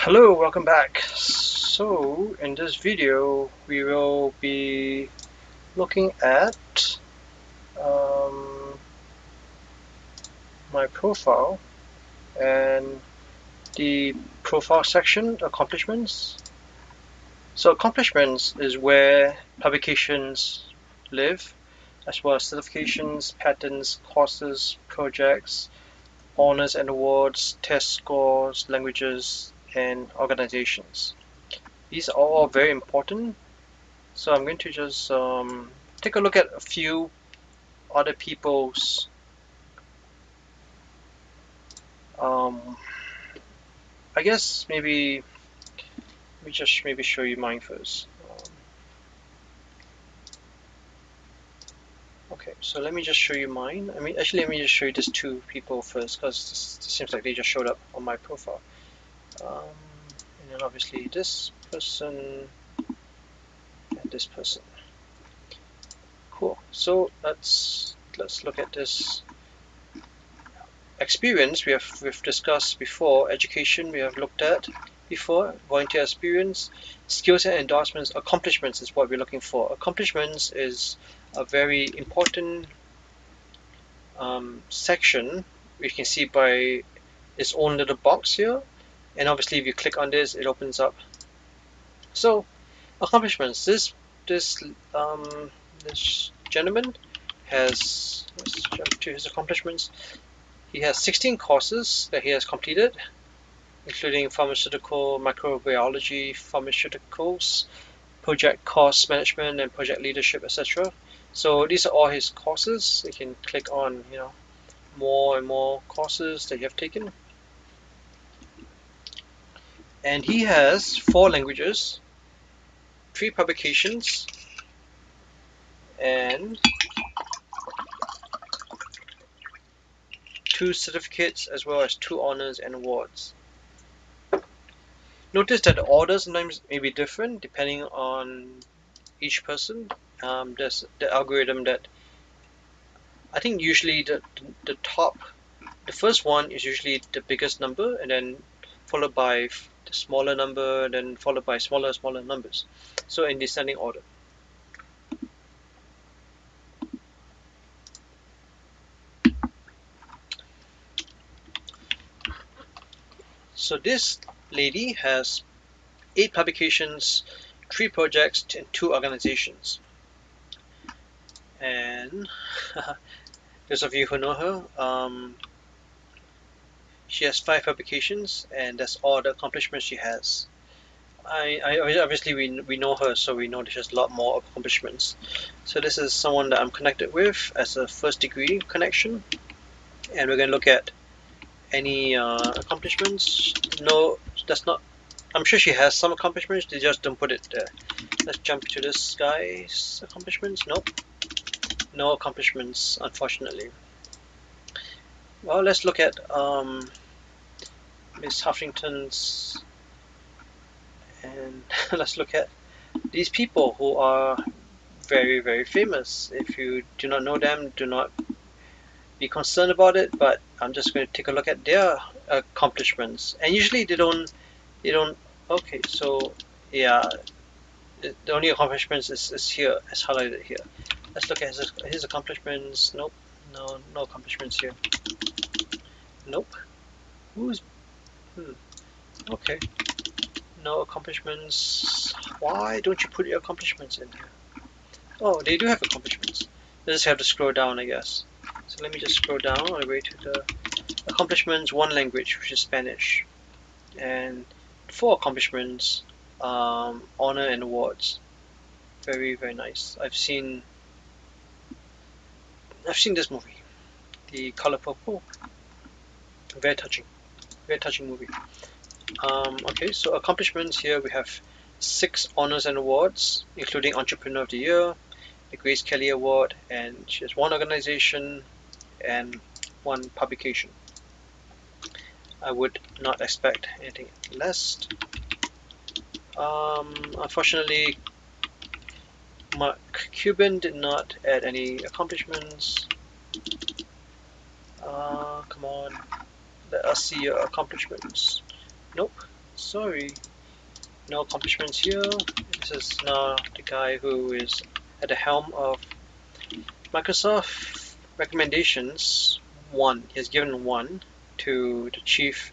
Hello, welcome back. So in this video we will be looking at um, my profile and the profile section, accomplishments. So accomplishments is where publications live, as well as certifications, patents, courses, projects, honors and awards, test scores, languages, and organizations. These are all very important. So I'm going to just take a look at a few other people's I guess maybe let me just maybe show you mine first. Okay, so let me just show you mine. Actually, let me just show you these two people first, because it seems like they just showed up on my profile. And then obviously this person and this person. Cool. So let's look at this. Experience we've discussed before. Education we have looked at before. Volunteer experience, skills and endorsements. Accomplishments is what we're looking for. Accomplishments is a very important section. We can see by its own little box here, and obviously if you click on this it opens up. So accomplishments, this gentleman has, let's jump to his accomplishments. He has 16 courses that he has completed, including pharmaceutical, microbiology, pharmaceuticals, project cost management, and project leadership, etc. So these are all his courses. You can click on, more and more courses that you have taken. And he has 4 languages, 3 publications, and 2 certificates, as well as 2 honors and awards. Notice that the order sometimes may be different depending on each person. There's the algorithm that I think usually the top, the first one is usually the biggest number, and then followed by the smaller number, and then followed by smaller numbers. So in descending order. So this lady has 8 publications, 3 projects, and 2 organizations. And those of you who know her, she has 5 publications, and that's all the accomplishments she has. Obviously we know her, so we know that she has a lot more accomplishments. So this is someone that I'm connected with as a first degree connection, and we're going to look at any accomplishments. No, that's not. I'm sure she has some accomplishments. They just don't put it there. Let's jump to this guy's accomplishments. Nope, no accomplishments, unfortunately. Well, let's look at Miss Huffington's, and let's look at these people who are very, very famous. If you do not know them, do not be concerned about it, but I'm just going to take a look at their accomplishments. And usually they don't, okay, so yeah, the only accomplishments is here, as highlighted here. Let's look at his accomplishments. Nope, no accomplishments here. Nope. Okay, no accomplishments. Why don't you put your accomplishments in here? Oh, they do have accomplishments. I just have to scroll down, I guess. So let me just scroll down all the way to the accomplishments, 1 language, which is Spanish, and 4 accomplishments, honor and awards. Very, very nice. I've seen this movie, The Color Purple. Very touching movie. Okay, so accomplishments here we have 6 honors and awards, including Entrepreneur of the Year, the Grace Kelly Award, and she has 1 organization and 1 publication. I would not expect anything less. Unfortunately, Mark Cuban did not add any accomplishments. Come on, let us see your accomplishments. Nope, sorry, no accomplishments here. This is now the guy who is at the helm of Microsoft. Recommendations 1. He has given 1 to the chief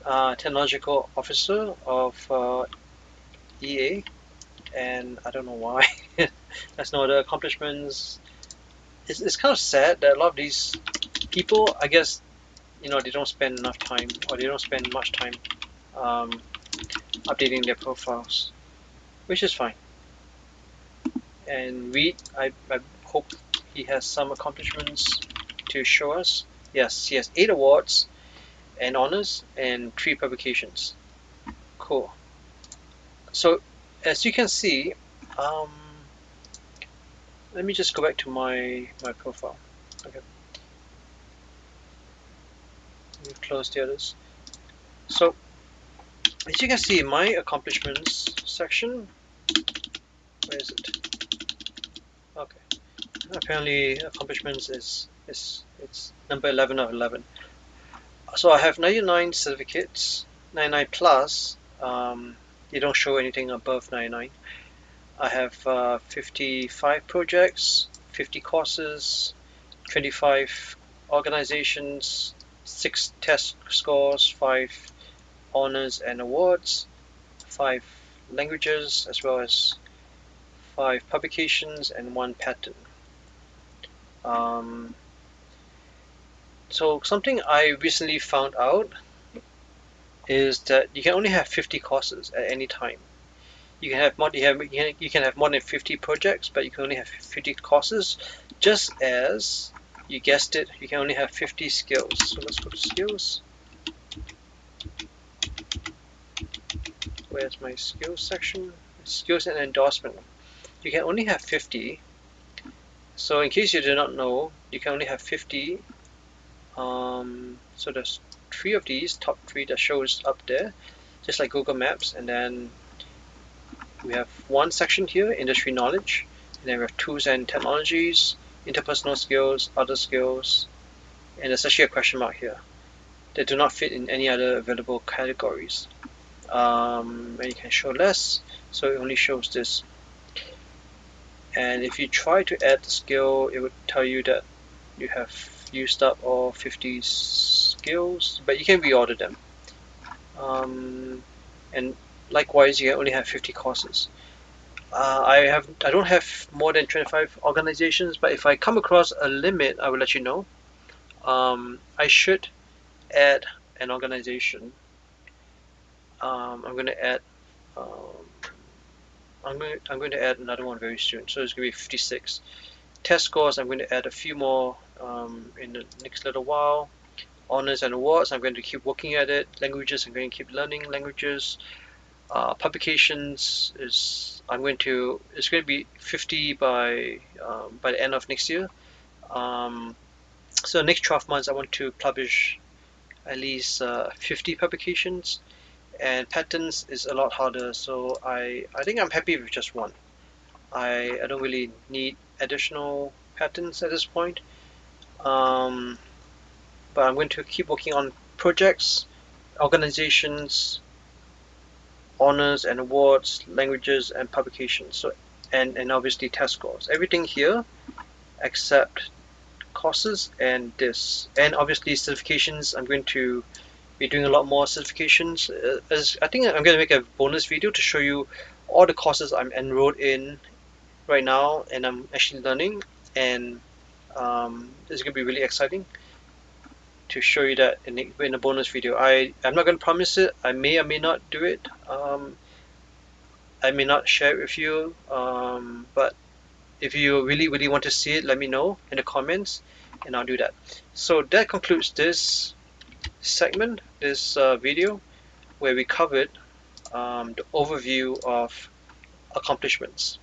technological officer of EA, and I don't know why. That's no other accomplishments. It's kind of sad that a lot of these people, I guess, they don't spend enough time, or they don't spend much time um, updating their profiles, which is fine. And Reed, I hope he has some accomplishments to show us. Yes, he has 8 awards and honors and 3 publications. Cool. So as you can see, let me just go back to my profile. Okay. Let me close the others. So as you can see, my accomplishments section, where is it? Okay. Apparently accomplishments is it's number 11 of 11. So I have 99 certificates, 99 plus. They don't show anything above 99. I have 55 projects, 50 courses, 25 organizations, 6 test scores, 5 honors and awards, 5 languages, as well as 5 publications and 1 patent. So something I recently found out is that you can only have 50 courses at any time. You can have more than 50 projects, but you can only have 50 courses. Just as you guessed it, you can only have 50 skills. So let's go to skills. Where's my skills section? Skills and endorsement. You can only have 50. So in case you do not know, you can only have 50. So there's 3 of these, top 3 that shows up there, just like Google Maps, and then we have 1 section here, industry knowledge, and then we have tools and technologies, interpersonal skills, other skills, and there's actually a question mark here that do not fit in any other available categories. And you can show less, so it only shows this. And if you try to add the skill, it would tell you that you have used up all 50 skills, but you can reorder them. And likewise, you only have 50 courses. I don't have more than 25 organizations, but if I come across a limit, I will let you know. I should add an organization. I'm going to add. I'm going to add another one very soon, so it's going to be 56. Test scores, I'm going to add a few more in the next little while. Honors and awards, I'm going to keep working at it. Languages, I'm going to keep learning languages. Publications it's going to be 50 by the end of next year. So next 12 months I want to publish at least 50 publications, and patents is a lot harder, so I think I'm happy with just 1. I don't really need additional patents at this point, but I'm going to keep working on projects, organizations, honors and awards, languages, and publications. So and obviously test scores. Everything here except courses and this. And obviously certifications. I'm going to be doing a lot more certifications. I think I'm going to make a bonus video to show you all the courses I'm enrolled in right now, and I'm actually learning. And it's going to be really exciting to show you that in a bonus video. I'm not going to promise it. I may or may not do it. I may not share it with you, but if you really want to see it, let me know in the comments, and I'll do that. So that concludes this segment, this video, where we covered the overview of accomplishments,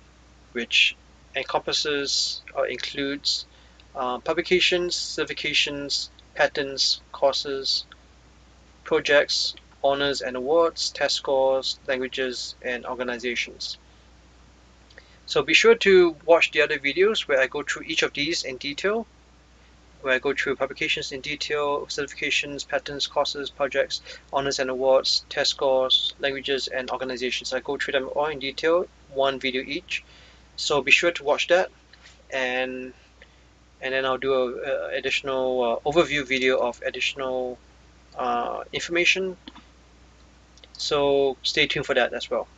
which encompasses or includes publications, certifications, patents, courses, projects, honors and awards, test scores, languages, and organizations. So be sure to watch the other videos where I go through each of these in detail. where I go through publications in detail, certifications, patents, courses, projects, honors and awards, test scores, languages, and organizations. I go through them all in detail, one video each. So be sure to watch that, and then I'll do a additional overview video of additional information. So stay tuned for that as well.